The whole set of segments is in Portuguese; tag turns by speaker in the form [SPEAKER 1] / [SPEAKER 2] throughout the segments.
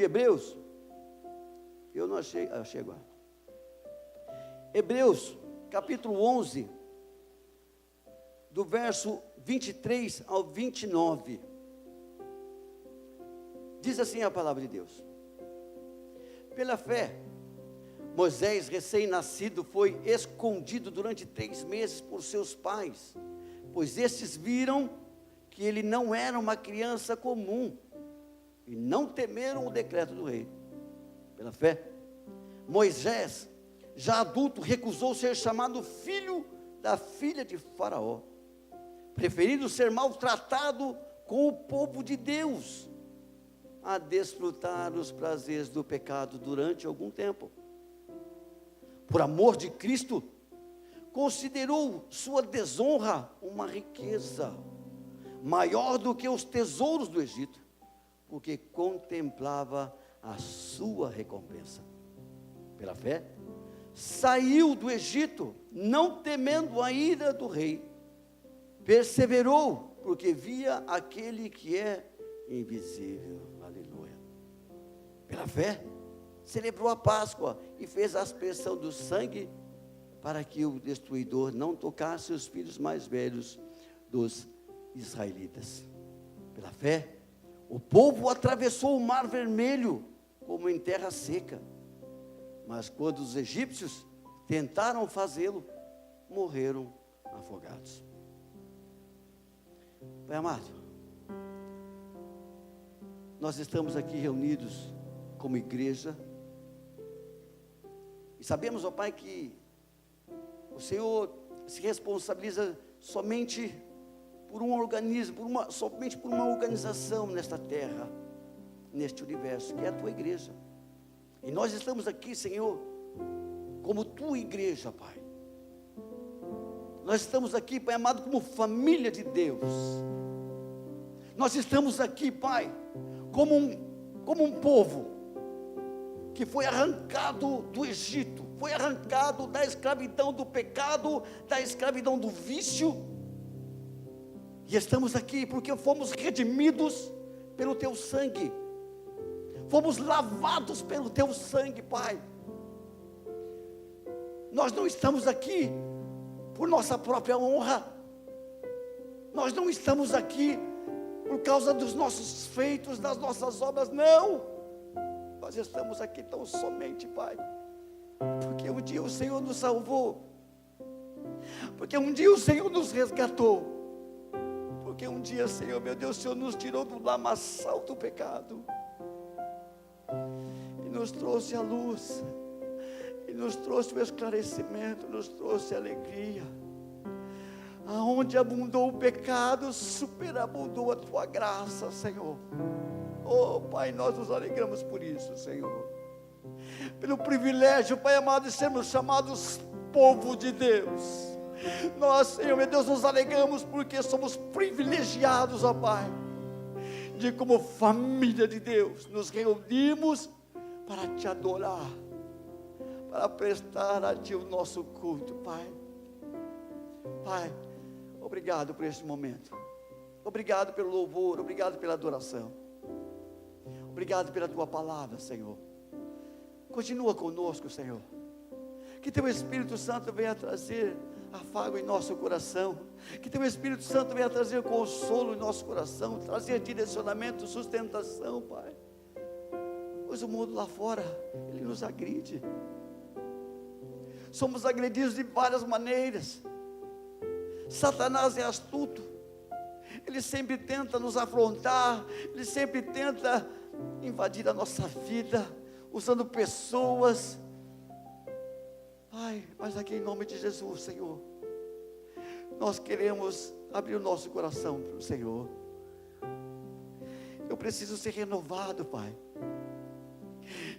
[SPEAKER 1] Hebreus, eu não achei agora. Hebreus, capítulo 11, do verso 23 ao 29. Diz assim a palavra de Deus: pela fé, Moisés, recém-nascido, foi escondido durante 3 meses por seus pais, pois estes viram que ele não era uma criança comum, e não temeram o decreto do rei. Pela fé, Moisés, já adulto, recusou ser chamado filho da filha de Faraó, preferindo ser maltratado com o povo de Deus, a desfrutar os prazeres do pecado durante algum tempo. Por amor de Cristo, considerou sua desonra uma riqueza maior do que os tesouros do Egito, porque contemplava a sua recompensa. Pela fé, saiu do Egito, não temendo a ira do rei. Perseverou, porque via aquele que é invisível. Aleluia. Pela fé, celebrou a Páscoa e fez a aspersão do sangue, para que o destruidor não tocasse os filhos mais velhos dos israelitas. Pela fé, o povo atravessou o mar vermelho como em terra seca, mas quando os egípcios tentaram fazê-lo, morreram afogados. Pai amado, nós estamos aqui reunidos como igreja, e sabemos, ó Pai, que o Senhor se responsabiliza somente por um organismo, somente por uma organização nesta terra, neste universo, que é a tua igreja. E nós estamos aqui, Senhor, como tua igreja, Pai. Nós estamos aqui, Pai amado, como família de Deus. Nós estamos aqui, Pai, como um povo que foi arrancado do Egito, foi arrancado da escravidão do pecado, da escravidão do vício, e estamos aqui porque fomos redimidos pelo teu sangue, fomos lavados pelo teu sangue, Pai. Nós não estamos aqui por nossa própria honra, nós não estamos aqui por causa dos nossos feitos, das nossas obras, não. Nós estamos aqui tão somente, Pai, porque um dia o Senhor nos salvou, porque um dia o Senhor nos resgatou, porque um dia, Senhor, meu Deus, o Senhor nos tirou do lamaçal do pecado, e nos trouxe a luz, e nos trouxe o esclarecimento, nos trouxe a alegria. Aonde abundou o pecado, superabundou a tua graça, Senhor. Oh Pai, nós nos alegramos por isso, Senhor, pelo privilégio, Pai amado, de sermos chamados povo de Deus. Nós, Senhor, meu Deus, nos alegramos porque somos privilegiados, ó Pai, de como família de Deus, nos reunimos para te adorar, para prestar a ti o nosso culto, Pai. Pai, obrigado por este momento, obrigado pelo louvor, obrigado pela adoração, obrigado pela tua palavra, Senhor. Continua conosco, Senhor, que teu Espírito Santo venha trazer afago em nosso coração, que teu Espírito Santo venha trazer consolo em nosso coração, trazer direcionamento, sustentação, Pai, pois o mundo lá fora, ele nos agride, somos agredidos de várias maneiras. Satanás é astuto, ele sempre tenta nos afrontar, ele sempre tenta invadir a nossa vida, usando pessoas, Pai, mas aqui em nome de Jesus, Senhor, nós queremos abrir o nosso coração para o Senhor. Eu preciso ser renovado, Pai,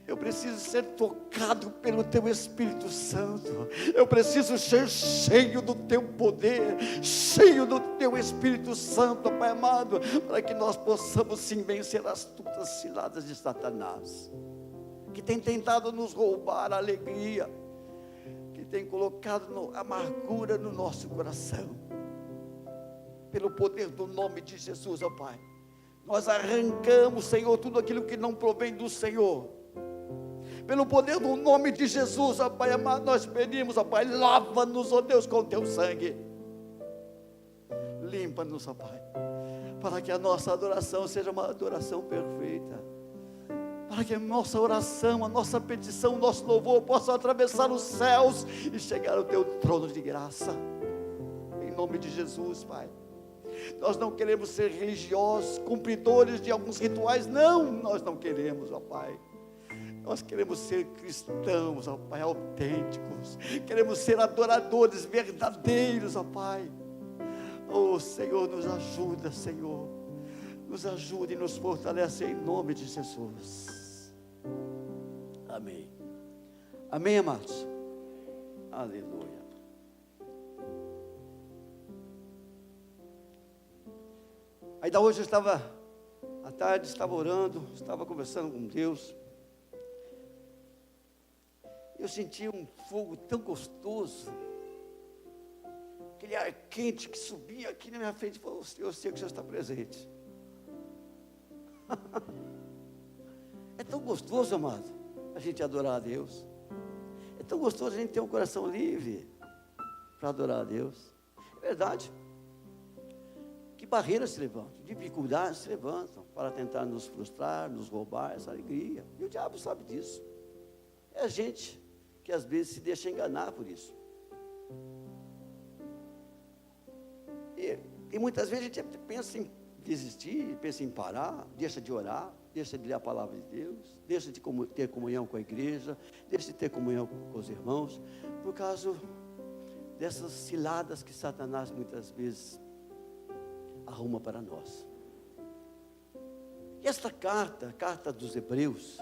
[SPEAKER 1] eu preciso ser tocado pelo teu Espírito Santo, eu preciso ser cheio do teu poder, cheio do teu Espírito Santo, Pai amado, para que nós possamos sim vencer as astutas ciladas de Satanás, que tem tentado nos roubar a alegria, que tem colocado amargura no nosso coração. Pelo poder do nome de Jesus, ó Pai, Nós arrancamos, Senhor, tudo aquilo que não provém do Senhor. Pelo poder do nome de Jesus, ó Pai amado, nós pedimos, ó Pai, lava-nos, ó Deus, com teu sangue. Limpa-nos, ó Pai, para que a nossa adoração seja uma adoração perfeita. Para que a nossa oração, a nossa petição, o nosso louvor possa atravessar os céus e chegar ao teu trono de graça. Em nome de Jesus, Pai. Nós não queremos ser religiosos, cumpridores de alguns rituais. Não, nós não queremos, ó Pai. Nós queremos ser cristãos, ó Pai, autênticos. Queremos ser adoradores verdadeiros, ó Pai. Oh, Senhor, nos ajuda, Senhor. Nos ajuda e nos fortalece em nome de Jesus. Amém. Amém, amados? Aleluia. Ainda hoje eu estava, à tarde, estava orando, estava conversando com Deus. Eu senti um fogo tão gostoso, aquele ar quente que subia aqui na minha frente e falou: eu sei que o Senhor está presente. É tão gostoso, amado, a gente adorar a Deus. É tão gostoso a gente ter um coração livre para adorar a Deus. É verdade. Que barreiras se levantam, dificuldades se levantam para tentar nos frustrar, nos roubar essa alegria. E o diabo sabe disso. É a gente que às vezes se deixa enganar por isso. E muitas vezes a gente pensa em desistir, pensa em parar, deixa de orar, deixa de ler a palavra de Deus, deixa de ter comunhão com a igreja, deixa de ter comunhão com os irmãos, por causa dessas ciladas que Satanás muitas vezes arruma para nós. E esta carta, a carta dos Hebreus,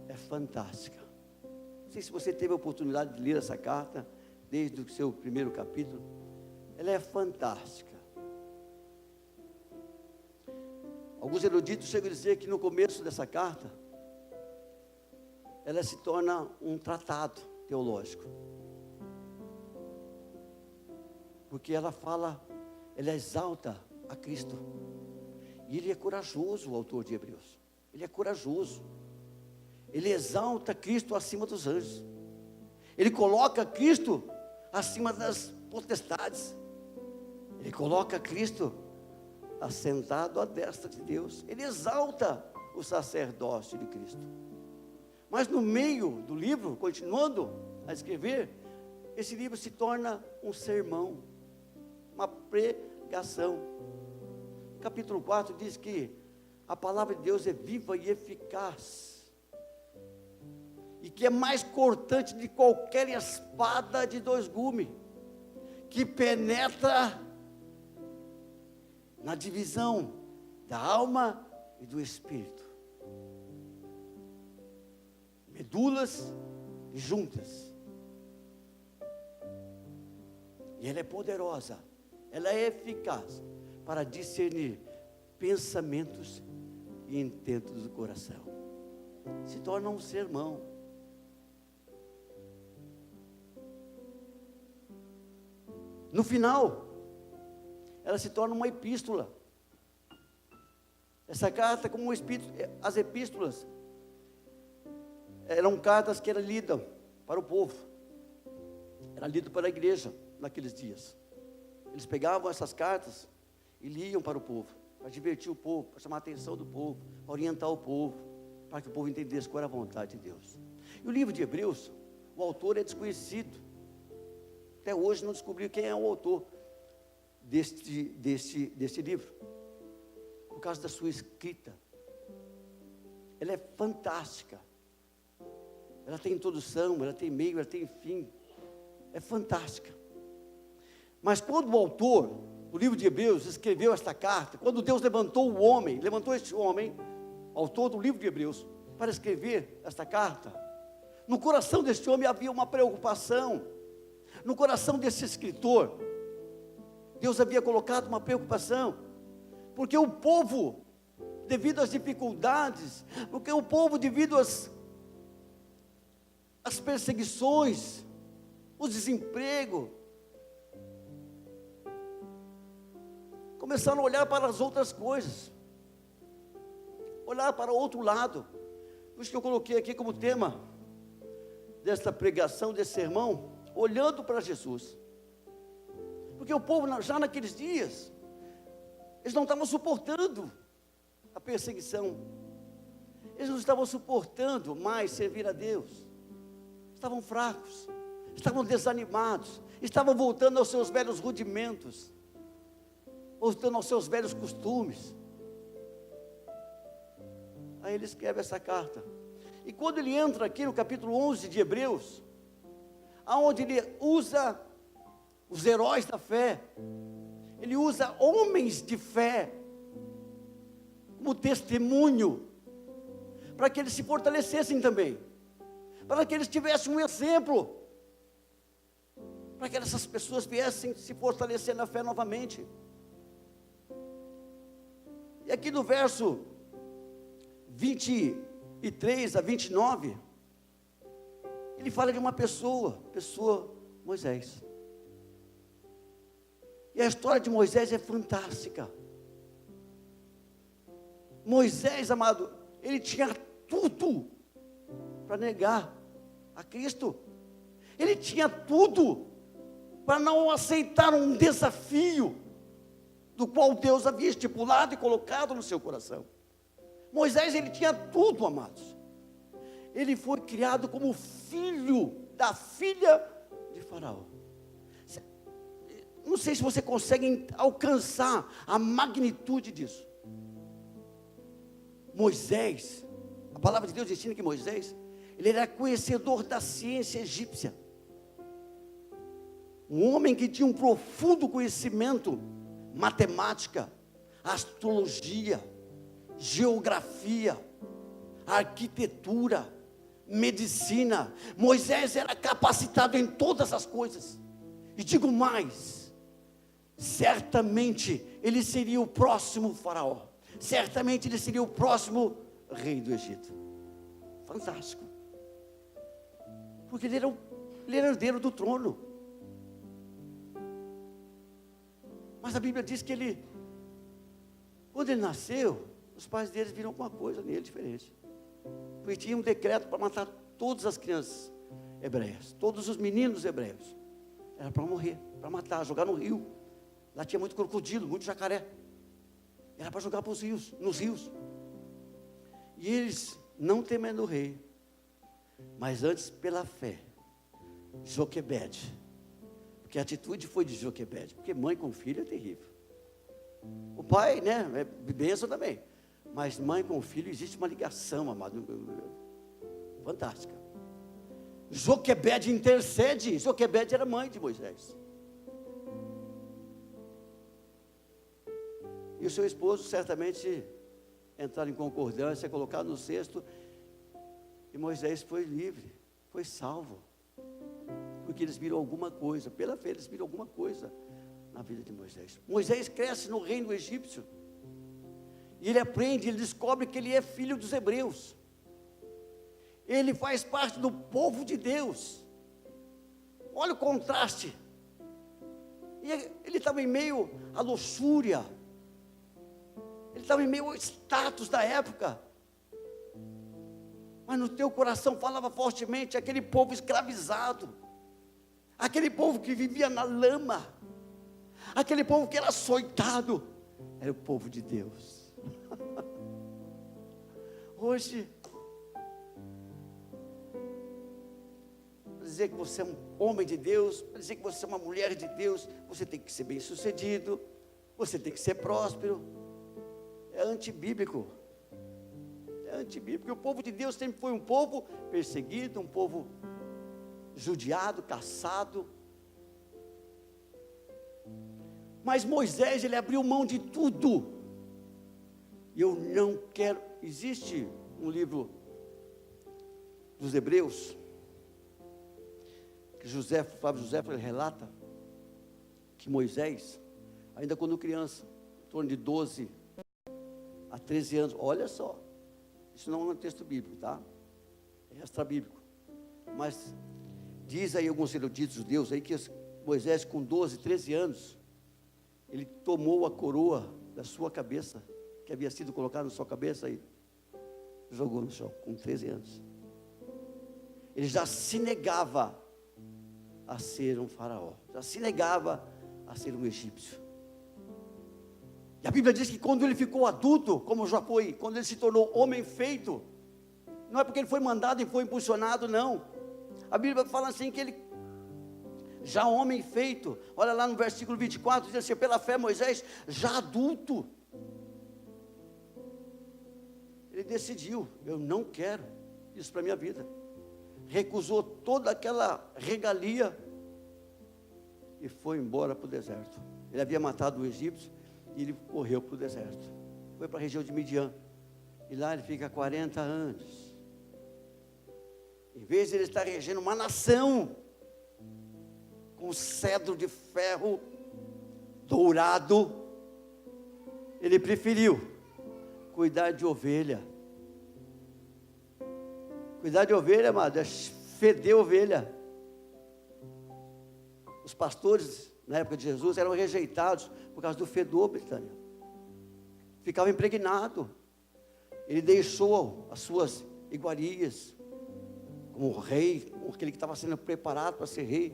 [SPEAKER 1] é fantástica. Não sei se você teve a oportunidade de ler essa carta, desde o seu primeiro capítulo. Ela é fantástica. Alguns eruditos chegam a dizer que no começo dessa carta, ela se torna um tratado teológico. Porque ela fala, ela exalta a Cristo. E ele é corajoso, o autor de Hebreus. Ele é corajoso. Ele exalta Cristo acima dos anjos. Ele coloca Cristo acima das potestades. Ele coloca Cristo assentado à destra de Deus. Ele exalta o sacerdócio de Cristo. Mas no meio do livro, continuando a escrever, esse livro se torna um sermão, uma pregação. Capítulo 4 diz que a palavra de Deus é viva e eficaz, e que é mais cortante de qualquer espada de dois gumes, que penetra na divisão da alma e do espírito, medulas e juntas. E ela é poderosa, ela é eficaz para discernir pensamentos e intentos do coração. Se torna um sermão. No final, ela se torna uma epístola. Essa carta, como as epístolas, eram cartas que eram lidas para o povo. Era lido para a igreja naqueles dias. Eles pegavam essas cartas e liam para o povo, para divertir o povo, para chamar a atenção do povo, para orientar o povo, para que o povo entendesse qual era a vontade de Deus. E o livro de Hebreus, o autor é desconhecido. Até hoje não descobriu quem é o autor deste livro, por causa da sua escrita. Ela é fantástica. Ela tem introdução, ela tem meio, ela tem fim. É fantástica. Mas quando o autor do livro de Hebreus escreveu esta carta, quando Deus levantou este homem, autor do livro de Hebreus, para escrever esta carta, no coração deste homem havia uma preocupação. No coração desse escritor, Deus havia colocado uma preocupação, porque o povo, devido às dificuldades, porque o povo, devido às perseguições, o desemprego, começaram a olhar para as outras coisas, olhar para o outro lado. Por isso que eu coloquei aqui como tema desta pregação, desse sermão, olhando para Jesus. Porque o povo, já naqueles dias, eles não estavam suportando a perseguição, eles não estavam suportando mais servir a Deus, estavam fracos, estavam desanimados, estavam voltando aos seus velhos rudimentos, voltando aos seus velhos costumes. Aí ele escreve essa carta, e quando ele entra aqui no capítulo 11 de Hebreus, aonde ele usa os heróis da fé, ele usa homens de fé como testemunho, para que eles se fortalecessem também, para que eles tivessem um exemplo, para que essas pessoas viessem se fortalecer na fé novamente. E aqui no verso 23 a 29, ele fala de uma pessoa, Moisés. E a história de Moisés é fantástica. Moisés, amado, ele tinha tudo para negar a Cristo. Ele tinha tudo para não aceitar um desafio do qual Deus havia estipulado e colocado no seu coração. Moisés, ele tinha tudo, amados. Ele foi criado como filho da filha de Faraó. Não sei se você consegue alcançar a magnitude disso. Moisés, a palavra de Deus ensina que Moisés, ele era conhecedor da ciência egípcia. Um homem que tinha um profundo conhecimento, matemática, astrologia, geografia, arquitetura, medicina. Moisés era capacitado em todas as coisas. E digo mais, certamente ele seria o próximo faraó, certamente ele seria o próximo rei do Egito. Fantástico, porque ele era herdeiro do trono. Mas a Bíblia diz que ele, quando ele nasceu, os pais deles viram alguma coisa nele diferente, porque tinha um decreto para matar todas as crianças hebreias, todos os meninos hebreus. Era para morrer, para matar, jogar no rio. Lá tinha muito crocodilo, muito jacaré. Era para jogar nos rios. E eles, não temendo o rei, mas antes pela fé, Joquebede, porque a atitude foi de Joquebede, porque mãe com filho é terrível. O pai, né, é bênção também, mas mãe com filho existe uma ligação, amado, fantástica. Joquebede intercede. Joquebede era mãe de Moisés. E o seu esposo certamente entraram em concordância, colocado no cesto, e Moisés foi livre, foi salvo, porque eles viram alguma coisa, pela fé eles viram alguma coisa na vida de Moisés. Moisés cresce no reino egípcio, e ele aprende, ele descobre que ele é filho dos hebreus, ele faz parte do povo de Deus. Olha o contraste. E ele estava em meio à luxúria, ele estava em meio ao status da época, mas no teu coração falava fortemente aquele povo escravizado, aquele povo que vivia na lama, aquele povo que era açoitado, era o povo de Deus. Hoje, para dizer que você é um homem de Deus, para dizer que você é uma mulher de Deus, você tem que ser bem sucedido, você tem que ser próspero. É antibíblico. É antibíblico. O povo de Deus sempre foi um povo perseguido, um povo judiado, caçado. Mas Moisés, ele abriu mão de tudo. E eu não quero. Existe um livro dos Hebreus, que Flávio José relata que Moisés, ainda quando criança, em torno de 12 a 13 anos, olha só, isso não é um texto bíblico, tá? É extra bíblico, mas diz aí alguns eruditos judeus aí que Moisés com 12, 13 anos, Ele tomou a coroa da sua cabeça, que havia sido colocada na sua cabeça, e jogou no chão, com 13 anos. Ele já se negava a ser um faraó, já se negava a ser um egípcio. E a Bíblia diz que quando ele ficou adulto, como já foi, quando ele se tornou homem feito, não é porque ele foi mandado e foi impulsionado, não. A Bíblia fala assim que ele, já homem feito, olha lá no versículo 24, diz assim: pela fé Moisés, já adulto, ele decidiu, eu não quero isso para a minha vida. Recusou toda aquela regalia e foi embora para o deserto. Ele havia matado o egípcio e ele correu para o deserto. Foi para a região de Midian. E lá ele fica 40 anos. Em vez de ele estar regendo uma nação com cedro de ferro dourado, ele preferiu cuidar de ovelha. Cuidar de ovelha, amado, é feder ovelha. Os pastores, na época de Jesus, eram rejeitados por causa do fedor, Betânia. Ficava impregnado. Ele deixou as suas iguarias, como rei, como aquele que estava sendo preparado para ser rei,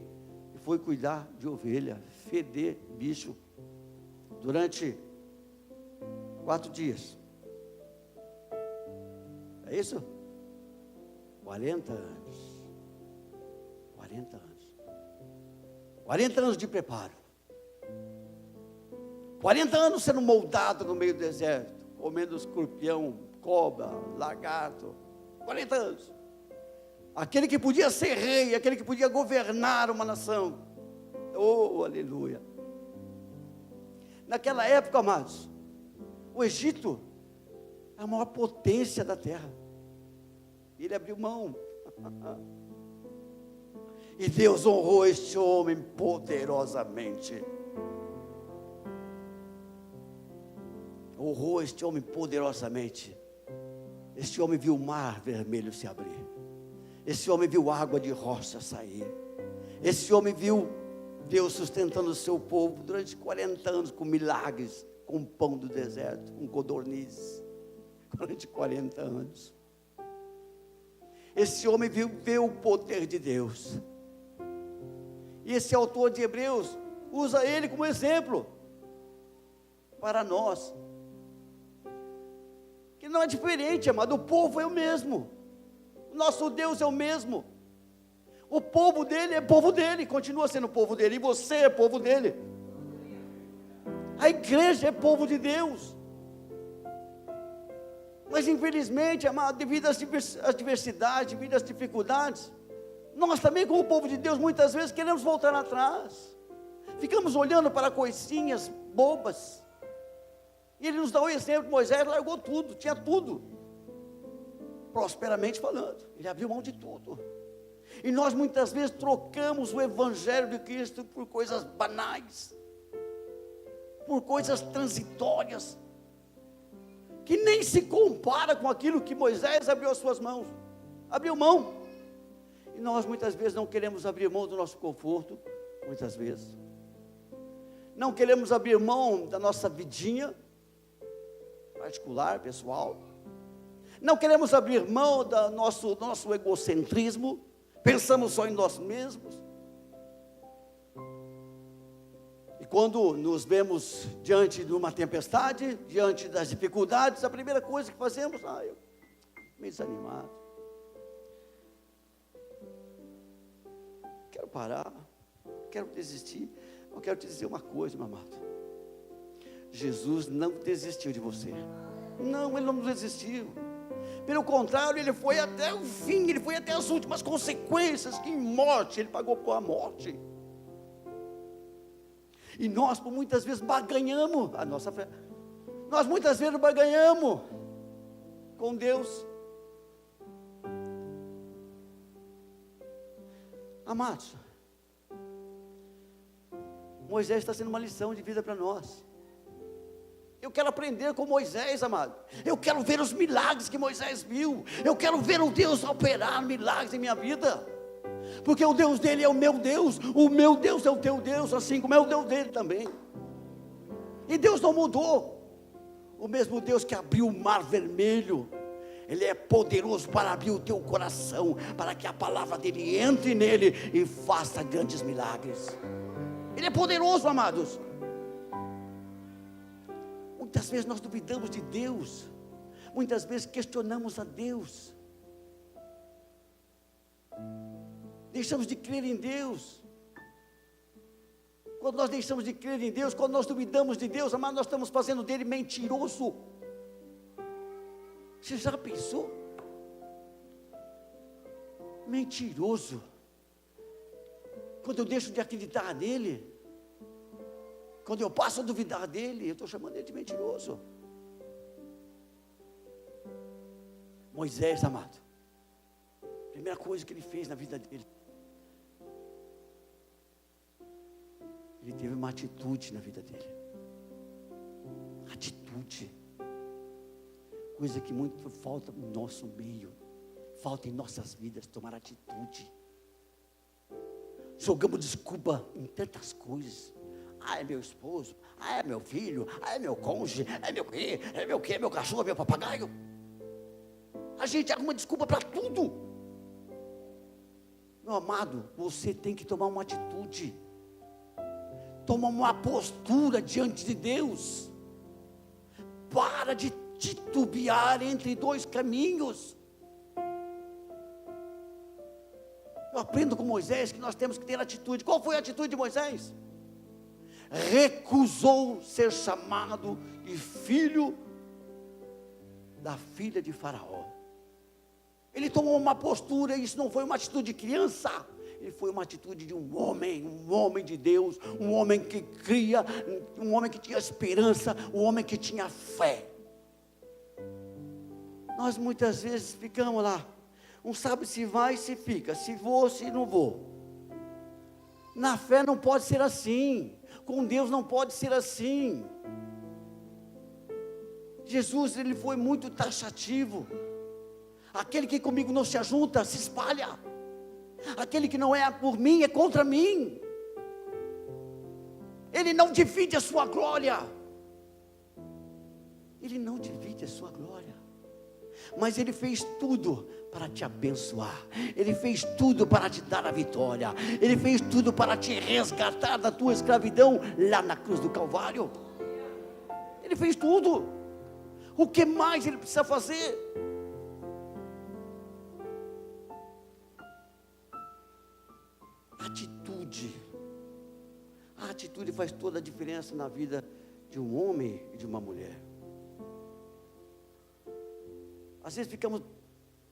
[SPEAKER 1] e foi cuidar de ovelha, feder bicho, durante 4 dias. É isso? 40 anos. 40 anos. 40 anos de preparo. 40 anos sendo moldado no meio do deserto, comendo escorpião, cobra, lagarto. 40 anos. Aquele que podia ser rei, aquele que podia governar uma nação. Oh, aleluia. Naquela época, amados, o Egito é a maior potência da terra. Ele abriu mão. E Deus honrou este homem poderosamente. Honrou este homem poderosamente. Este homem viu o mar vermelho se abrir. Esse homem viu água de rocha sair. Esse homem viu Deus sustentando o seu povo durante 40 anos com milagres, com pão do deserto, com codornizes, durante 40 anos. Esse homem viu o poder de Deus. E esse autor de Hebreus usa ele como exemplo para nós. Que não é diferente, amado, o povo é o mesmo. O nosso Deus é o mesmo. O povo dele é povo dele, continua sendo povo dele, e você é povo dele. A igreja é povo de Deus. Mas infelizmente, amado, devido às adversidades, devido às dificuldades, nós também, como povo de Deus, muitas vezes queremos voltar atrás. Ficamos olhando para coisinhas bobas. E ele nos dá o exemplo: Moisés largou tudo, tinha tudo, prosperamente falando, ele abriu mão de tudo. E nós muitas vezes trocamos o evangelho de Cristo por coisas banais, por coisas transitórias, que nem se compara com aquilo que Moisés abriu as suas mãos, abriu mão. E nós muitas vezes não queremos abrir mão do nosso conforto, muitas vezes não queremos abrir mão da nossa vidinha particular, pessoal. Não queremos abrir mão do nosso egocentrismo. Pensamos só em nós mesmos. E quando nos vemos diante de uma tempestade, diante das dificuldades, a primeira coisa que fazemos, eu meio desanimado, quero parar, quero desistir. Eu quero te dizer uma coisa, meu amado: Jesus não desistiu de você. Não, Ele não desistiu. Pelo contrário, Ele foi até o fim, Ele foi até as últimas consequências, que em morte, Ele pagou por a morte. E nós, por muitas vezes, barganhamos a nossa fé. Nós muitas vezes barganhamos com Deus. Amados, Moisés está sendo uma lição de vida para nós. Eu quero aprender com Moisés, amado. Eu quero ver os milagres que Moisés viu. Eu quero ver o Deus operar milagres em minha vida. Porque o Deus dele é o meu Deus. O meu Deus é o teu Deus, assim como é o Deus dele também. E Deus não mudou. O mesmo Deus que abriu o mar vermelho, Ele é poderoso para abrir o teu coração, para que a palavra dEle entre nele e faça grandes milagres. Ele é poderoso, amados. Muitas vezes nós duvidamos de Deus, muitas vezes questionamos a Deus, deixamos de crer em Deus. Quando nós deixamos de crer em Deus, quando nós duvidamos de Deus, amado, nós estamos fazendo dele mentiroso. Você já pensou? Mentiroso. Quando eu deixo de acreditar nele, quando eu passo a duvidar dele, eu estou chamando ele de mentiroso. Moisés, amado, primeira coisa que ele fez na vida dele, ele teve uma atitude na vida dele. Atitude. Coisa que muito falta no nosso meio, falta em nossas vidas, tomar atitude. Jogamos desculpa em tantas coisas. Ah, é meu esposo, ah, é meu filho, ah, é meu cônjuge, é meu quê, é meu cachorro, é meu papagaio. A gente arruma desculpa para tudo. Meu amado, você tem que tomar uma atitude. Toma uma postura diante de Deus. Para de titubear entre dois caminhos. Eu aprendo com Moisés que nós temos que ter atitude. Qual foi a atitude de Moisés? Recusou ser chamado de filho da filha de Faraó. Ele tomou uma postura, e isso não foi uma atitude de criança. Ele foi uma atitude de um homem de Deus, um homem que cria, um homem que tinha esperança, um homem que tinha fé. Nós muitas vezes ficamos lá, não sabe se vai, se fica, se vou, se não vou. Na fé não pode ser assim, com Deus não pode ser assim. Jesus, ele foi muito taxativo. Aquele que comigo não se ajunta, se espalha. Aquele que não é por mim, é contra mim. Ele não divide a sua glória. Ele não divide a sua glória. Mas Ele fez tudo para te abençoar. Ele fez tudo para te dar a vitória. Ele fez tudo para te resgatar da tua escravidão lá na cruz do Calvário. Ele fez tudo. O que mais Ele precisa fazer? Atitude. A atitude faz toda a diferença na vida de um homem e de uma mulher. Às vezes ficamos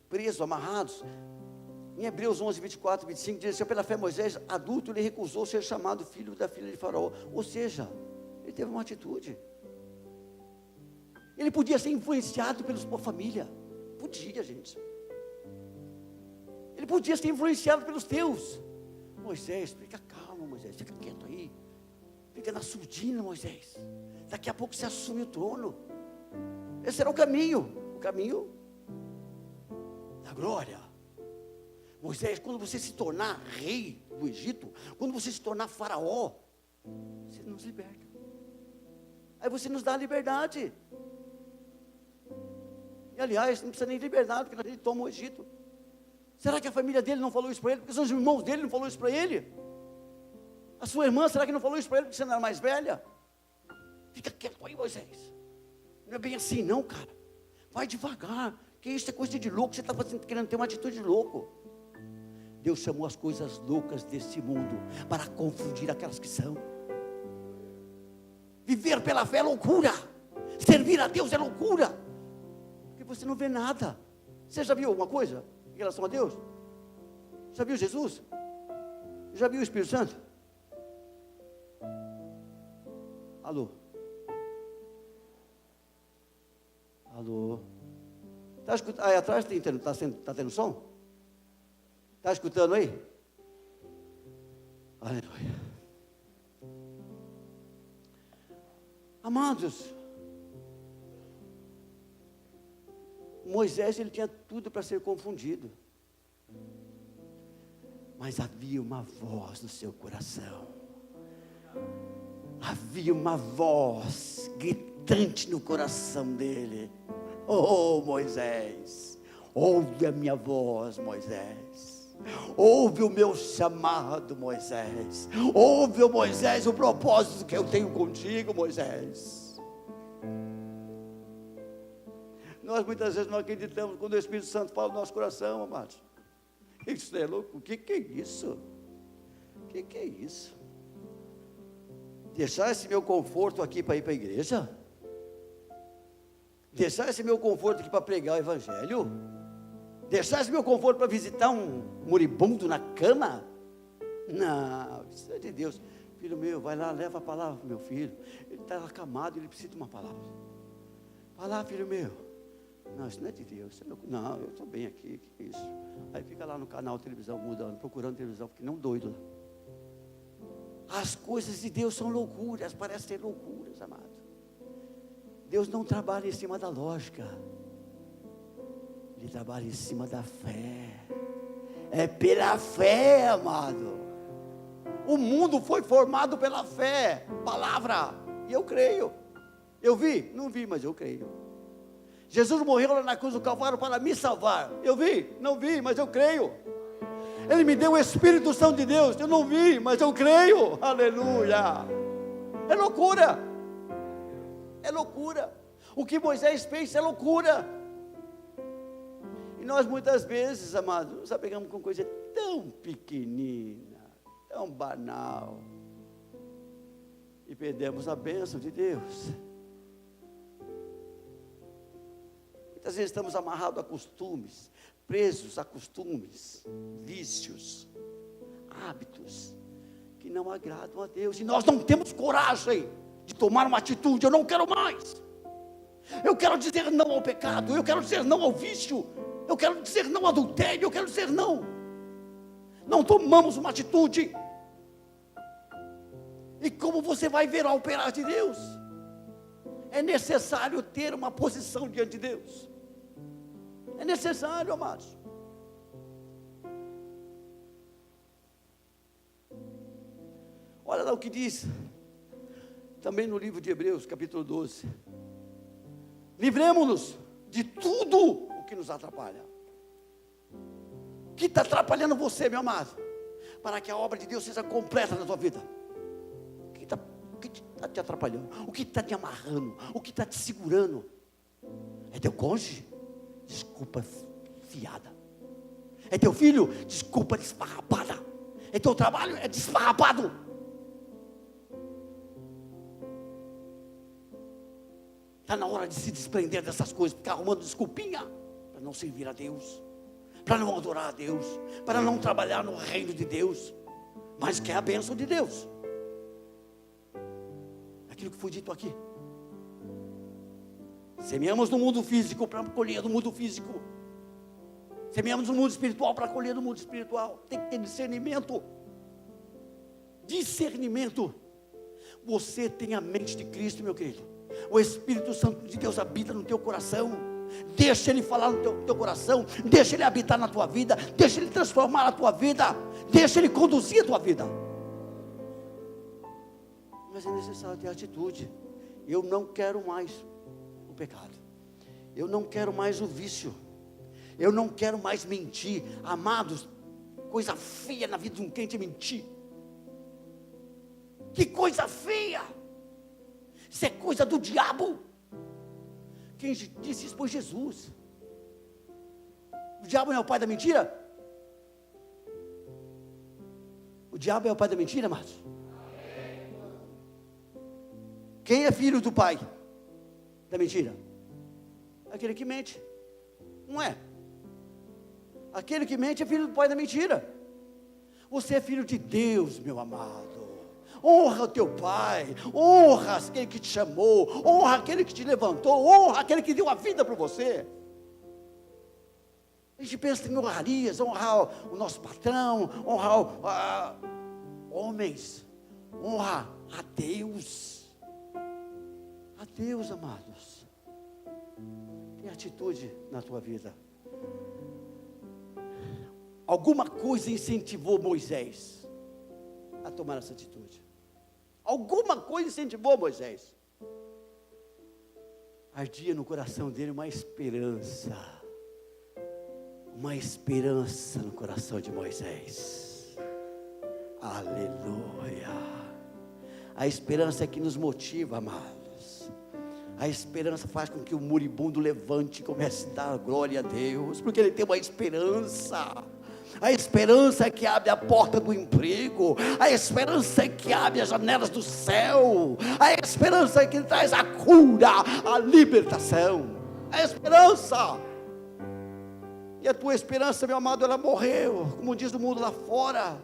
[SPEAKER 1] presos, amarrados. Em Hebreus 11, 24, 25 diz assim: pela fé Moisés, adulto, ele recusou ser chamado filho da filha de Faraó. Ou seja, ele teve uma atitude. Ele podia ser influenciado pela sua família. Podia, gente. Ele podia ser influenciado pelos teus. Moisés, fica calmo, Moisés, fica quieto aí. Fica na surdina, Moisés. Daqui a pouco você assume o trono. Esse era o caminho da glória. Moisés, quando você se tornar rei do Egito, quando você se tornar faraó, você nos liberta. Aí você nos dá a liberdade. E aliás, não precisa nem de liberdade, porque a gente toma o Egito. Será que a família dele não falou isso para ele? Porque os irmãos dele não falaram isso para ele? A sua irmã, será que não falou isso para ele porque você não era mais velha? Fica quieto aí, Moisés. Não é bem assim não, cara. Vai devagar, que isso é coisa de louco. Você está querendo ter uma atitude de louco. Deus chamou as coisas loucas desse mundo para confundir aquelas que são. Viver pela fé é loucura. Servir a Deus é loucura. Porque você não vê nada. Você já viu alguma coisa em relação a Deus? Já viu Jesus? Já viu o Espírito Santo? Alô? Alô? Está escutando? Aí atrás está tendo som? Está escutando aí? Aleluia. Amados, Moisés, ele tinha tudo para ser confundido. Mas havia uma voz no seu coração. havia uma voz gritante no coração dele: oh Moisés, ouve a minha voz, Moisés, ouve o meu chamado, Moisés, ouve, Moisés, o propósito que eu tenho contigo, Moisés. Nós muitas vezes não acreditamos quando o Espírito Santo fala no nosso coração, amados. Isso é louco? O que é isso? O que é isso? Deixar esse meu conforto aqui para ir para a igreja? Deixar esse meu conforto aqui para pregar o evangelho? Deixar esse meu conforto para visitar um moribundo na cama? Não, isso é de Deus. Filho meu, vai lá, leva a palavra para o meu filho. Ele está acamado, ele precisa de uma palavra. Vai lá, filho meu. Não, isso não é de Deus. Não, eu estou bem aqui, que é isso? Aí fica lá no canal de televisão, mudando, procurando televisão, porque não doido lá. As coisas de Deus são loucuras, parecem ser loucuras, amado. Deus não trabalha em cima da lógica, Ele trabalha em cima da fé. É pela fé, amado. O mundo foi formado pela fé, palavra, e eu creio. Eu vi? Não vi, mas eu creio. Jesus morreu lá na cruz do Calvário para me salvar. Eu vi? Não vi, mas eu creio. Ele me deu o Espírito Santo de Deus. Eu não vi, mas eu creio. Aleluia. É loucura. É loucura. O que Moisés fez é loucura. E nós muitas vezes, amados, nos apegamos com coisa tão pequenina, tão banal, e perdemos a bênção de Deus. Muitas vezes estamos amarrados a costumes, presos a costumes, vícios, hábitos que não agradam a Deus, e nós não temos coragem de tomar uma atitude. Eu não quero mais, eu quero dizer não ao pecado, eu quero dizer não ao vício, eu quero dizer não ao adultério, eu quero dizer não. Não tomamos uma atitude. E como você vai ver o operar de Deus? É necessário ter uma posição diante de Deus. É necessário, amados. Olha lá o que diz, também no livro de Hebreus, capítulo 12. Livremos-nos de tudo o que nos atrapalha. O que está atrapalhando você, meu amado? Para que a obra de Deus seja completa na tua vida. O que está te atrapalhando? O que está te amarrando? O que está te segurando? É teu cônjuge? Desculpa fiada. É teu filho? Desculpa desfarrapada. É teu trabalho? É desfarrapado. Está na hora de se desprender dessas coisas, ficar arrumando desculpinha para não servir a Deus, para não adorar a Deus, para não trabalhar no reino de Deus, mas quer a bênção de Deus. Aquilo que foi dito aqui. Semeamos no mundo físico para colher no mundo físico. Semeamos no mundo espiritual para colher no mundo espiritual. Tem que ter discernimento. Discernimento. Você tem a mente de Cristo, meu querido. O Espírito Santo de Deus habita no teu coração. Deixa Ele falar no teu coração. Deixa Ele habitar na tua vida. Deixa Ele transformar a tua vida. Deixa Ele conduzir a tua vida. Mas é necessário ter atitude. Eu não quero mais o pecado. Eu não quero mais o vício. Eu não quero mais mentir. Amados, coisa feia na vida de um crente é mentir. Que coisa feia! Isso é coisa do diabo. Quem disse isso foi Jesus. O diabo não é o pai da mentira? O diabo é o pai da mentira, amados? Quem é filho do pai da mentira? Aquele que mente. Não é? Aquele que mente é filho do pai da mentira. Você é filho de Deus, meu amado. Honra o teu pai, honra aquele que te chamou, honra aquele que te levantou, honra aquele que deu a vida para você. A gente pensa em honrarias, honrar o nosso patrão, honrar homens, honra a Deus. A Deus, amados. Tem atitude na tua vida. Alguma coisa incentivou Moisés a tomar essa atitude. Alguma coisa incentivou Moisés. Ardia no coração dele uma esperança no coração de Moisés. Aleluia. A esperança é que nos motiva, amados. A esperança faz com que o moribundo levante e comece a dar glória a Deus, porque ele tem uma esperança. A esperança é que abre a porta do emprego. A esperança é que abre as janelas do céu. A esperança é que traz a cura, a libertação. A esperança. E a tua esperança, meu amado, ela morreu, como diz o mundo lá fora.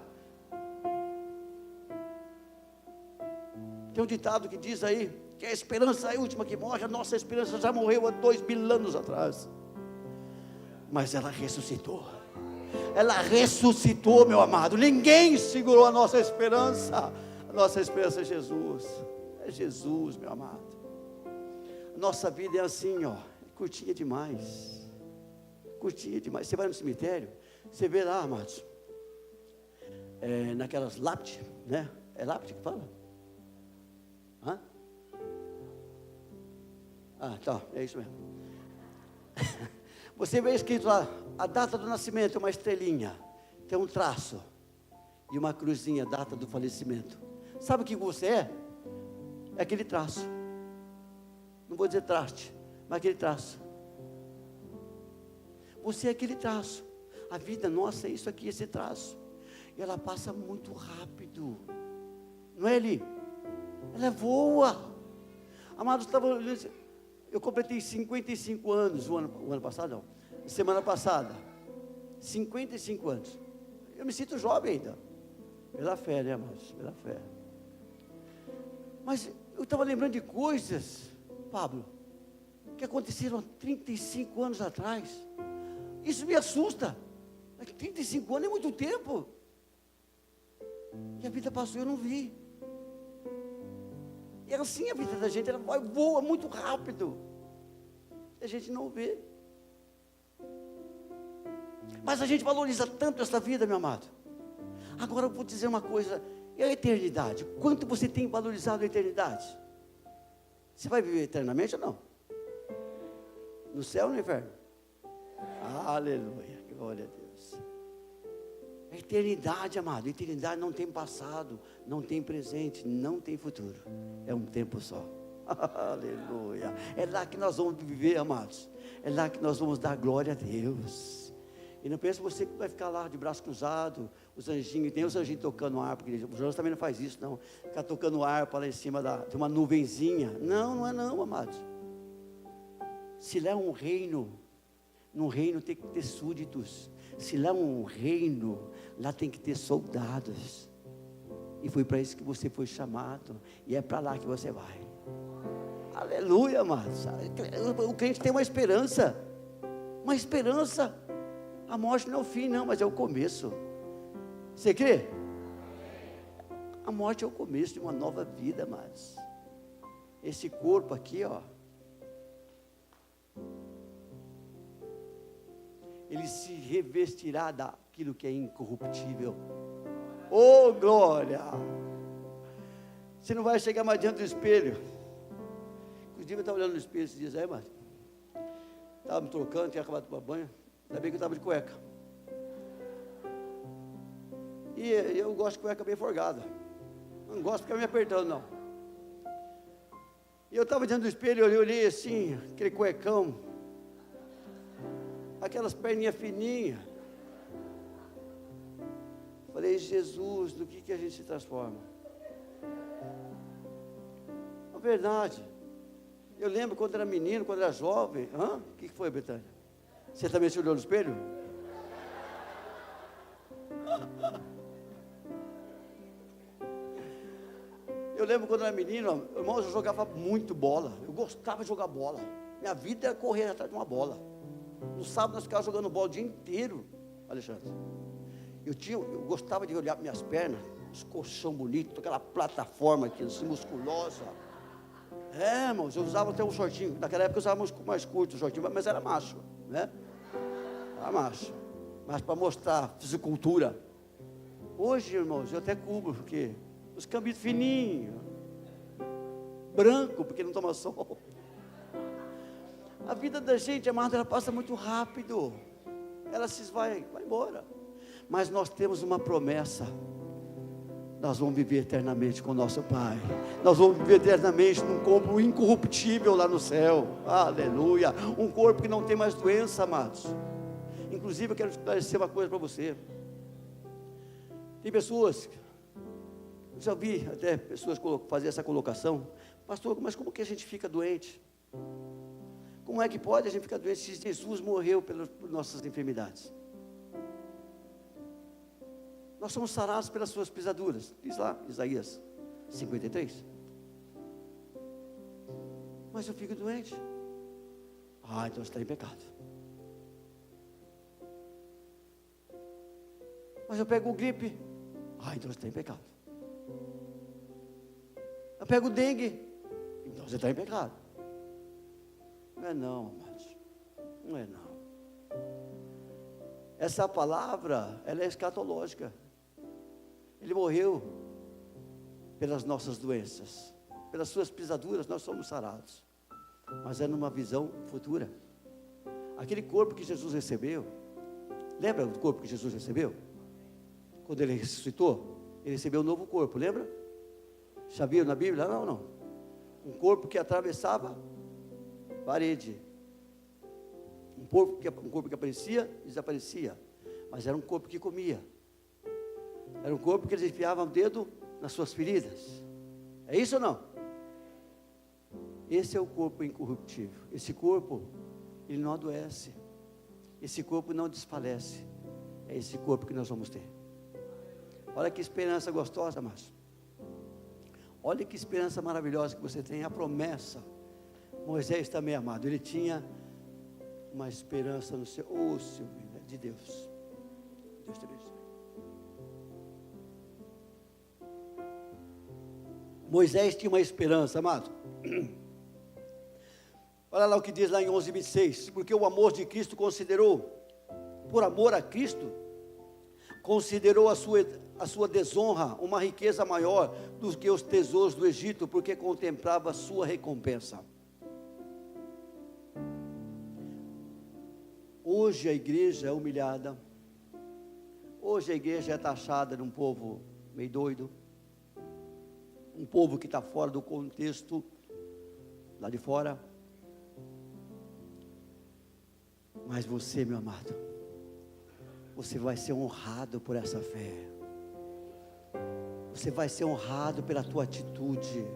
[SPEAKER 1] Tem um ditado que diz aí, que a esperança é a última que morre. A nossa esperança já morreu há 2000 anos atrás, mas ela ressuscitou. Ela ressuscitou, meu amado. Ninguém segurou a nossa esperança. A nossa esperança é Jesus. É Jesus, meu amado. A nossa vida é assim, ó, curtinha demais. Curtinha demais. Você vai no cemitério, você vê lá, amados, naquelas lápides, né? É lápide que fala? Hã? Ah, tá, é isso mesmo. Você vê escrito lá, a data do nascimento é uma estrelinha, tem um traço, e uma cruzinha, data do falecimento. Sabe o que você é? É aquele traço. Não vou dizer traste, mas aquele traço. Você é aquele traço. A vida nossa é isso aqui, esse traço. E ela passa muito rápido. Não é, Eli? Ela voa. Amados, eu completei 55 anos o ano passado, não. Semana passada. 55 anos. Eu me sinto jovem ainda. Pela fé, né, amados? Pela fé. Mas eu estava lembrando de coisas, Pablo, que aconteceram há 35 anos atrás. Isso me assusta. 35 anos é muito tempo. E a vida passou e eu não vi. E assim a vida da gente, ela voa muito rápido. E a gente não vê. Mas a gente valoriza tanto essa vida, meu amado. Agora eu vou dizer uma coisa. E a eternidade? Quanto você tem valorizado a eternidade? Você vai viver eternamente ou não? No céu ou no inferno? Aleluia, glória a Deus. A eternidade, amado, a eternidade não tem passado, não tem presente, não tem futuro. É um tempo só. Aleluia. É lá que nós vamos viver, amados. É lá que nós vamos dar glória a Deus. E não pensa você que vai ficar lá de braço cruzado, os anjinhos, tem os anjinhos tocando harpa, o Jonas também não faz isso, não. Ficar tocando harpa lá em cima de uma nuvenzinha. Não, não é não, amados. Se lá é um reino, num reino tem que ter súditos. Se lá é um reino, lá tem que ter soldados. E foi para isso que você foi chamado. E é para lá que você vai. Aleluia, amados. O crente tem uma esperança. Uma esperança. A morte não é o fim, não, mas é o começo. Você crê? A morte é o começo de uma nova vida, amados. Esse corpo aqui, ó, ele se revestirá daquilo que é incorruptível. Oh, glória! Você não vai chegar mais diante do espelho. Inclusive eu estava olhando no espelho esses dias aí, mas estava me trocando, tinha acabado de tomar banho. Ainda bem que eu estava de cueca. E eu gosto de cueca bem forgada. Não gosto de ficar me apertando, não. E eu estava diante do espelho, eu olhei assim, aquele cuecão, aquelas perninhas fininhas. Falei, Jesus, no que a gente se transforma? É verdade. Eu lembro quando era menino, quando era jovem. O que foi, Betânia? Você também se olhou no espelho? Eu lembro quando era menino, irmãos, eu jogava muito bola. Eu gostava de jogar bola. Minha vida era correr atrás de uma bola. No sábado nós ficávamos jogando bola o dia inteiro, Alexandre. Eu gostava de olhar minhas pernas, os colchão bonito, aquela plataforma aqui, assim, musculosa. Irmãos, eu usava até um shortinho. Naquela época eu usava mais curto o shortinho, mas era macho, né? Era macho. Mas para mostrar fisicultura. Hoje, irmãos, eu até cubro, porque os cambitos fininhos, branco, porque não toma sol. A vida da gente, amado, ela passa muito rápido. Ela se vai embora. Mas nós temos uma promessa. Nós vamos viver eternamente com o nosso Pai. Nós vamos viver eternamente num corpo incorruptível lá no céu. Aleluia. Um corpo que não tem mais doença, amados. Inclusive eu quero esclarecer uma coisa para você. Tem pessoas, eu já vi até pessoas fazer essa colocação: pastor, mas como que a gente fica doente? Como é que pode a gente ficar doente se Jesus morreu por nossas enfermidades? Nós somos sarados pelas suas pisaduras. Diz lá, Isaías 53. Mas eu fico doente. Então você está em pecado. Mas eu pego gripe. Então você está em pecado. Eu pego dengue. Então você está em pecado. Não é não, amados. Não é não. Essa palavra, ela é escatológica. Ele morreu pelas nossas doenças. Pelas suas pisaduras nós somos sarados. Mas é numa visão futura. Aquele corpo que Jesus recebeu. Lembra do corpo que Jesus recebeu? Quando ele ressuscitou, ele recebeu um novo corpo, lembra? Já viram na Bíblia? Não. Um corpo que atravessava parede. Um corpo que aparecia e desaparecia. Mas era um corpo que comia. Era um corpo que eles enfiavam o dedo nas suas feridas. É isso ou não? Esse é o corpo incorruptível. Esse corpo, ele não adoece. Esse corpo não desfalece. É esse corpo que nós vamos ter. Olha que esperança gostosa, Márcio. Olha que esperança maravilhosa que você tem. A promessa. Moisés também, amado, ele tinha uma esperança no seu, Silvina, de Deus. Deus te abençoe. Moisés tinha uma esperança, amado. Olha lá o que diz lá em 11:26. Porque o amor de Cristo considerou, por amor a Cristo, considerou a sua desonra uma riqueza maior do que os tesouros do Egito, porque contemplava a sua recompensa. Hoje a igreja é humilhada. Hoje a igreja é taxada de um povo meio doido. Um povo que está fora do contexto, lá de fora. Mas você, meu amado, você vai ser honrado por essa fé. Você vai ser honrado pela tua atitude.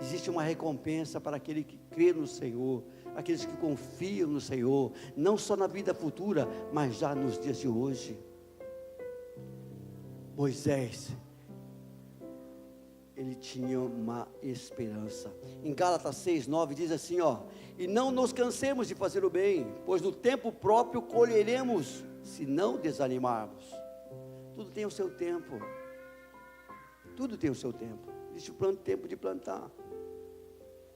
[SPEAKER 1] Existe uma recompensa para aquele que crê no Senhor, aqueles que confiam no Senhor, não só na vida futura, mas já nos dias de hoje. Moisés, ele tinha uma esperança. Em Gálatas 6:9 diz assim, e não nos cansemos de fazer o bem, pois no tempo próprio colheremos, se não desanimarmos. Tudo tem o seu tempo. Tudo tem o seu tempo. Existe o tempo de plantar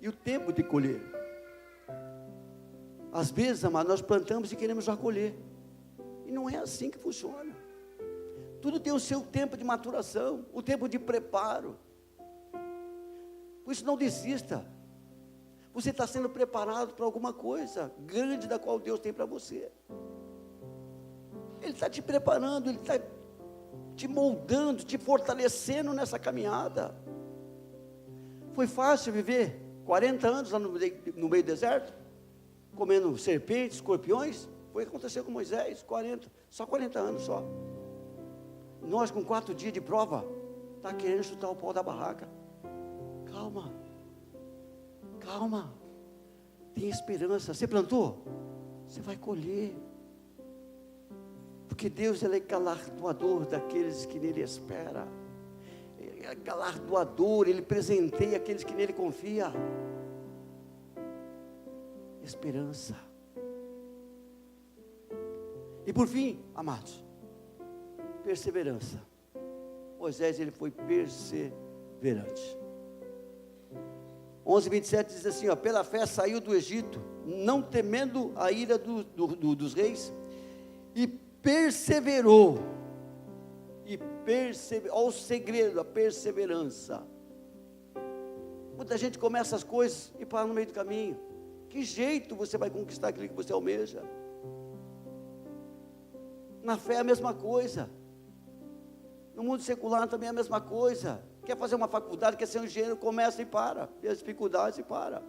[SPEAKER 1] e o tempo de colher. Às vezes, amado, nós plantamos e queremos já colher. E não é assim que funciona. Tudo tem o seu tempo de maturação, o tempo de preparo. Por isso não desista. Você está sendo preparado para alguma coisa grande da qual Deus tem para você. Ele está te preparando, Ele está te moldando, te fortalecendo nessa caminhada. Foi fácil viver 40 anos lá no meio do deserto, comendo serpentes, escorpiões? Foi o que aconteceu com Moisés, 40 anos só. Nós com 4 dias de prova, está querendo chutar o pau da barraca. Calma, tem esperança. Você plantou? Você vai colher. Porque Deus, Ele é galardoador daqueles que nele espera. Ele é galardoador, Ele presenteia aqueles que nele confiam. Esperança. E por fim, amados, perseverança. Moisés, ele foi perseverante. 11:27 diz assim, pela fé saiu do Egito, não temendo a ira dos reis, e perseverou. Olha o segredo, a perseverança. Muita gente começa as coisas e para no meio do caminho. Que jeito você vai conquistar aquilo que você almeja? Na fé é a mesma coisa. No mundo secular também é a mesma coisa. Quer fazer uma faculdade, quer ser um engenheiro, começa e para. Vê as dificuldades e para.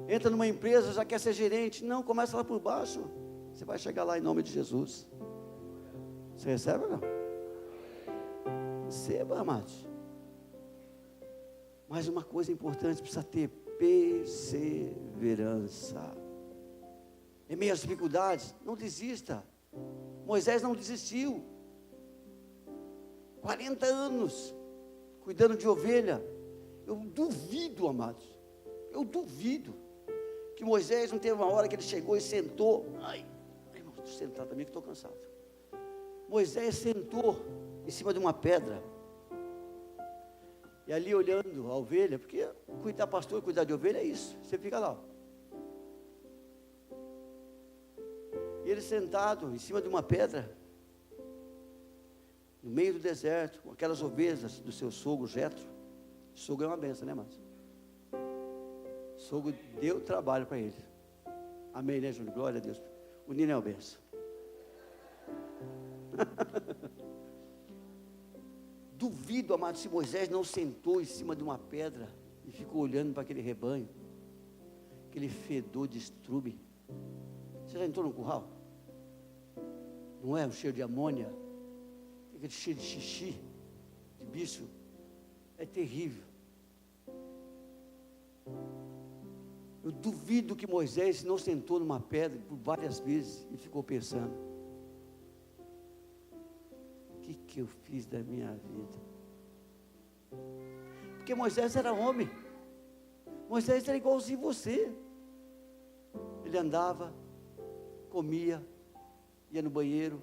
[SPEAKER 1] Entra numa empresa, já quer ser gerente. Não, começa lá por baixo. Você vai chegar lá em nome de Jesus. Você recebe ou não? Receba, amados. Mas uma coisa importante, precisa ter perseverança. Em meio às dificuldades, não desista. Moisés não desistiu. 40 anos cuidando de ovelha. Eu duvido, amados, eu duvido que Moisés não teve uma hora que ele chegou e sentou. Ai, irmão, estou sentado também que estou cansado. Moisés sentou em cima de uma pedra. E ali olhando a ovelha, porque cuidar pastor, cuidar de ovelha é isso. Você fica lá. E ele sentado em cima de uma pedra, no meio do deserto, com aquelas ovelhas do seu sogro Jetro. Sogro é uma benção, né, mas sogro deu trabalho para ele. Amém, né, Júnior? Glória a Deus. O Nino é uma benção. Duvido, amado, se Moisés não sentou em cima de uma pedra e ficou olhando para aquele rebanho, aquele fedor de estrume. Você já entrou no curral? Não é um cheiro de amônia? Aquele cheiro de xixi, de bicho. É terrível. Eu duvido que Moisés não sentou numa pedra por várias vezes e ficou pensando: o que eu fiz da minha vida? Porque Moisés era homem. Moisés era igualzinho você. Ele andava, comia, ia no banheiro.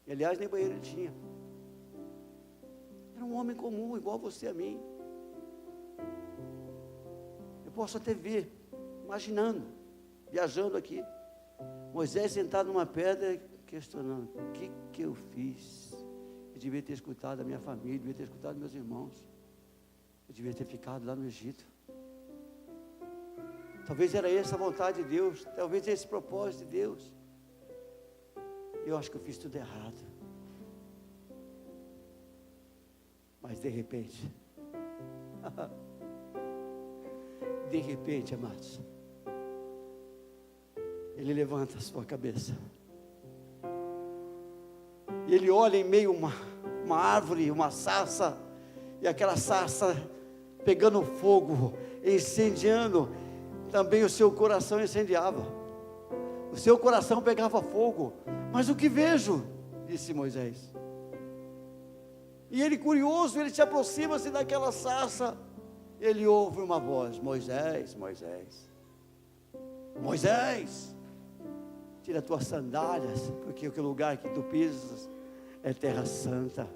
[SPEAKER 1] E, aliás, nem banheiro ele tinha. Era um homem comum, igual você a mim. Eu posso até ver, imaginando, viajando aqui, Moisés sentado numa pedra, questionando: o que eu fiz? Eu devia ter escutado a minha família, devia ter escutado meus irmãos. Eu devia ter ficado lá no Egito. Talvez era essa a vontade de Deus, talvez esse propósito de Deus. Eu acho que eu fiz tudo errado. Mas de repente, amados, ele levanta a sua cabeça. E ele olha em meio a uma árvore, uma sarça, e aquela sarça pegando fogo, incendiando, também o seu coração incendiava. O seu coração pegava fogo. Mas o que vejo? Disse Moisés. E ele, curioso, ele se aproxima-se daquela sarça. Ele ouve uma voz: Moisés, Moisés, Moisés, tira as tuas sandálias, porque aquele lugar que tu pisas é terra santa.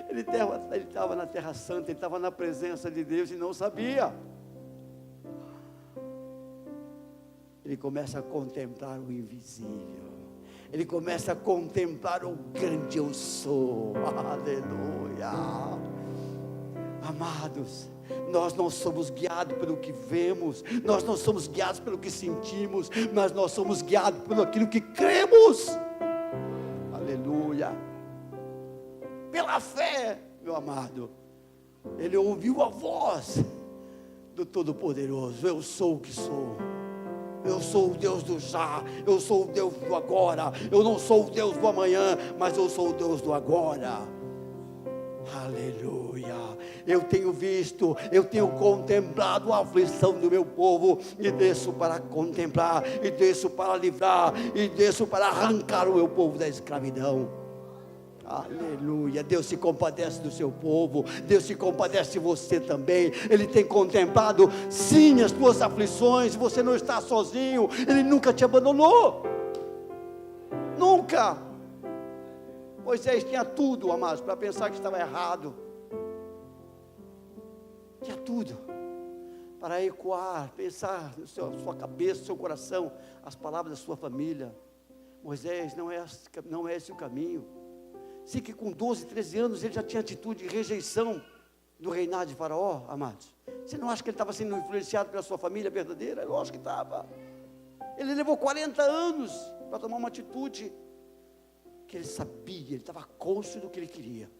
[SPEAKER 1] Ele estava na terra santa, ele estava na presença de Deus e não sabia. Ele começa a contemplar o invisível. Ele começa a contemplar o grande eu sou. Aleluia. Amados, nós não somos guiados pelo que vemos, nós não somos guiados pelo que sentimos, mas nós somos guiados pelo aquilo que cremos. Aleluia. Pela fé, meu amado, ele ouviu a voz do Todo-Poderoso: eu sou o que sou. Eu sou o Deus do já, eu sou o Deus do agora. Eu não sou o Deus do amanhã, mas eu sou o Deus do agora. Aleluia. Eu tenho visto, eu tenho contemplado a aflição do meu povo, e desço para contemplar, e desço para livrar, e desço para arrancar o meu povo da escravidão. Aleluia. Deus se compadece do seu povo, Deus se compadece de você também. Ele tem contemplado sim as tuas aflições. Você não está sozinho, Ele nunca te abandonou, nunca. Moisés tinha tudo, amados, para pensar que estava errado. Tinha tudo para ecoar, pensar na sua cabeça, no seu coração, as palavras da sua família. Moisés, não é esse o caminho. Sei que com 12, 13 anos ele já tinha atitude de rejeição do reinado de Faraó, amados. Você não acha que ele estava sendo influenciado pela sua família verdadeira? Lógico que estava. Ele levou 40 anos para tomar uma atitude que ele sabia, ele estava cônscio do que ele queria.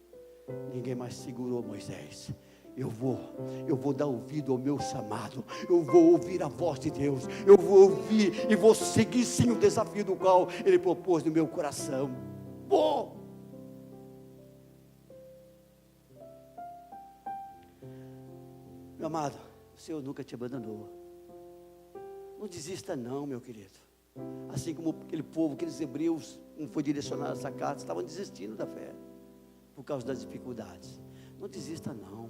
[SPEAKER 1] Ninguém mais segurou Moisés. Eu vou dar ouvido ao meu chamado, eu vou ouvir a voz de Deus, eu vou ouvir e vou seguir sim o desafio do qual Ele propôs no meu coração. Vou! Meu amado, o Senhor nunca te abandonou. Não desista não, meu querido. Assim como aquele povo, aqueles hebreus, não foi direcionado a essa carta, estavam desistindo da fé, por causa das dificuldades. Não desista não.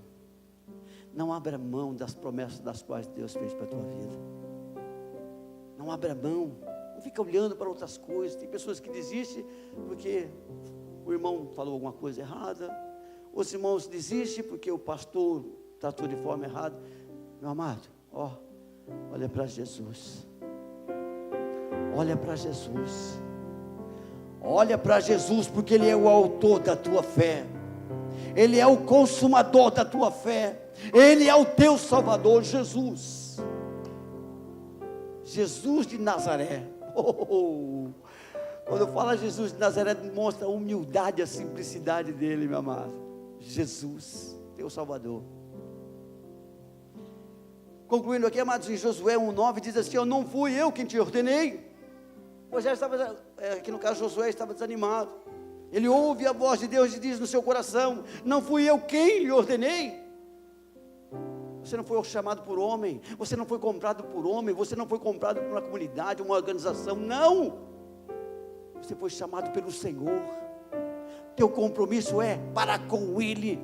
[SPEAKER 1] Não abra mão das promessas das quais Deus fez para a tua vida. Não abra mão. Não fica olhando para outras coisas. Tem pessoas que desistem porque o irmão falou alguma coisa errada. Os irmãos desistem porque o pastor tratou de forma errada. Meu amado, olha para Jesus. Olha para Jesus. Olha para Jesus, porque Ele é o autor da tua fé. Ele é o consumador da tua fé. Ele é o teu Salvador, Jesus. Jesus de Nazaré. Quando eu falo Jesus de Nazaré, demonstra a humildade e a simplicidade dele, meu amado. Jesus, teu Salvador. Concluindo aqui, amados, em Josué 1,9 diz assim: não fui eu quem te ordenei. Moisés estava, aqui no caso Josué, estava desanimado. Ele ouve a voz de Deus e diz no seu coração: não fui eu quem lhe ordenei. Você não foi chamado por homem, você não foi comprado por homem, você não foi comprado por uma comunidade, uma organização, não. Você foi chamado pelo Senhor. Teu compromisso é para com Ele.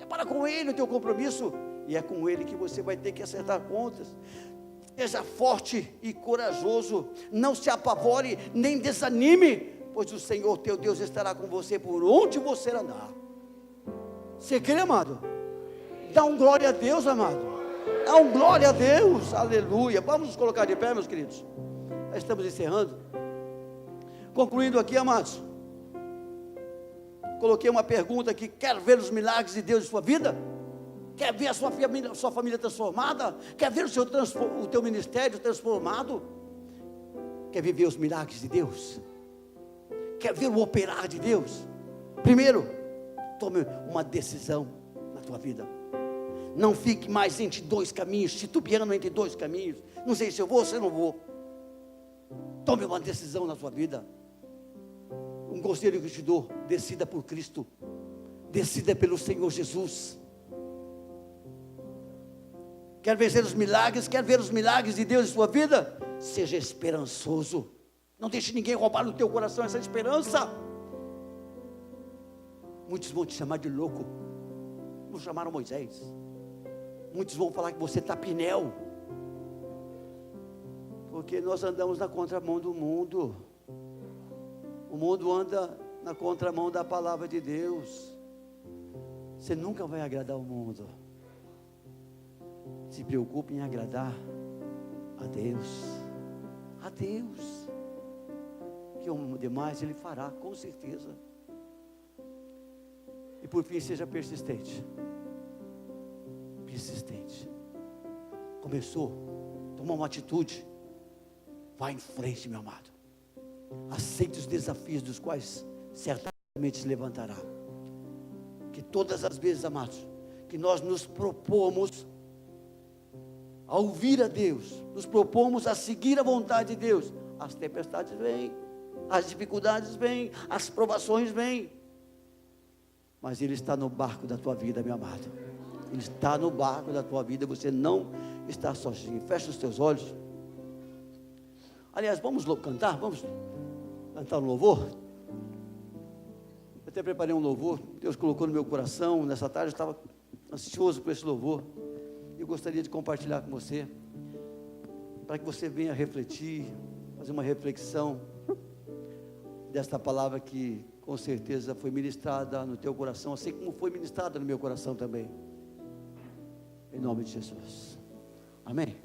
[SPEAKER 1] É para com Ele o teu compromisso. E é com Ele que você vai ter que acertar contas. Seja forte e corajoso. Não se apavore, nem desanime, pois o Senhor teu Deus estará com você por onde você andar. Você crê, amado? Dá um glória a Deus, amado. Dá um glória a Deus, aleluia. Vamos nos colocar de pé, meus queridos. Já estamos encerrando. Concluindo aqui, amados. Coloquei uma pergunta aqui: quer ver os milagres de Deus em sua vida? Quer ver a sua família transformada? Quer ver o teu ministério transformado? Quer viver os milagres de Deus? Quer ver o operar de Deus? Primeiro, tome uma decisão na tua vida. Não fique mais entre dois caminhos, titubeando entre dois caminhos. Não sei se eu vou ou se eu não vou. Tome uma decisão na sua vida. Um conselho que eu te dou: decida por Cristo. Decida pelo Senhor Jesus. Quer vencer os milagres? Quer ver os milagres de Deus em sua vida? Seja esperançoso. Não deixe ninguém roubar no teu coração essa esperança. Muitos vão te chamar de louco. Não chamaram Moisés. Muitos vão falar que você está pinel. Porque nós andamos na contramão do mundo. O mundo anda na contramão da palavra de Deus. Você nunca vai agradar o mundo. Se preocupe em agradar a Deus. A Deus. Que o demais Ele fará, com certeza. E por fim, seja persistente. Persistente. Começou, tomou uma atitude. Vá em frente, meu amado. Aceite os desafios dos quais certamente se levantará. Que todas as vezes, amados, que nós nos propomos a ouvir a Deus, nos propomos a seguir a vontade de Deus, as tempestades vêm, as dificuldades vêm, as provações vêm, mas Ele está no barco da tua vida, meu amado. Ele está no barco da tua vida. Você não está sozinho. Fecha os teus olhos. Aliás, vamos cantar? Vamos cantar um louvor? Eu até preparei um louvor. Deus colocou no meu coração. Nessa tarde eu estava ansioso por esse louvor. Eu gostaria de compartilhar com você, para que você venha refletir, fazer uma reflexão desta palavra que com certeza foi ministrada no teu coração, assim como foi ministrada no meu coração também. Em nome de Jesus. Amém.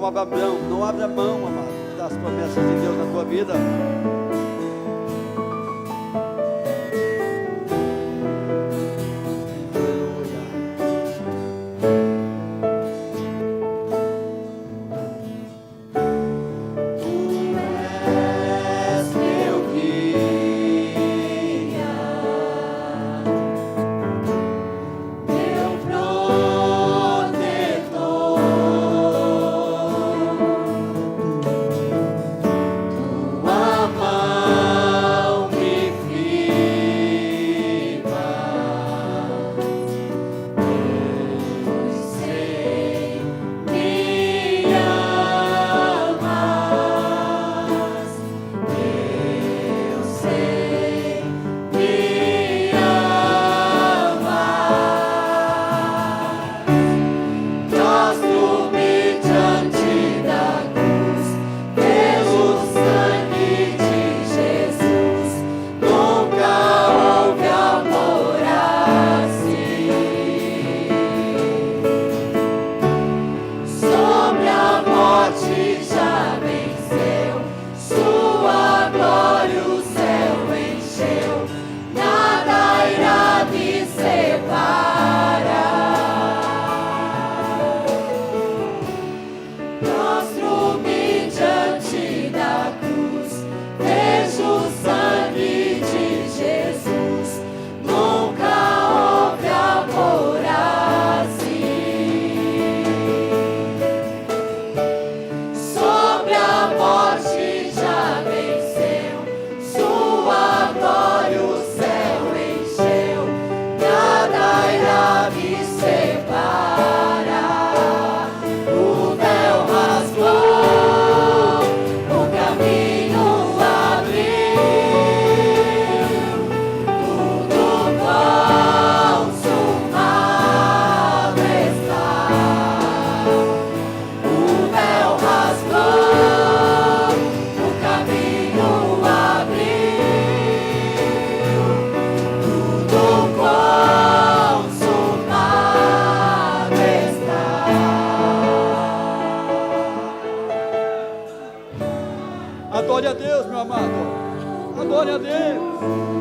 [SPEAKER 2] abra mão, não abra mão, amado, das promessas de Deus na tua vida. Adore a Deus, meu amado. Adore a Deus.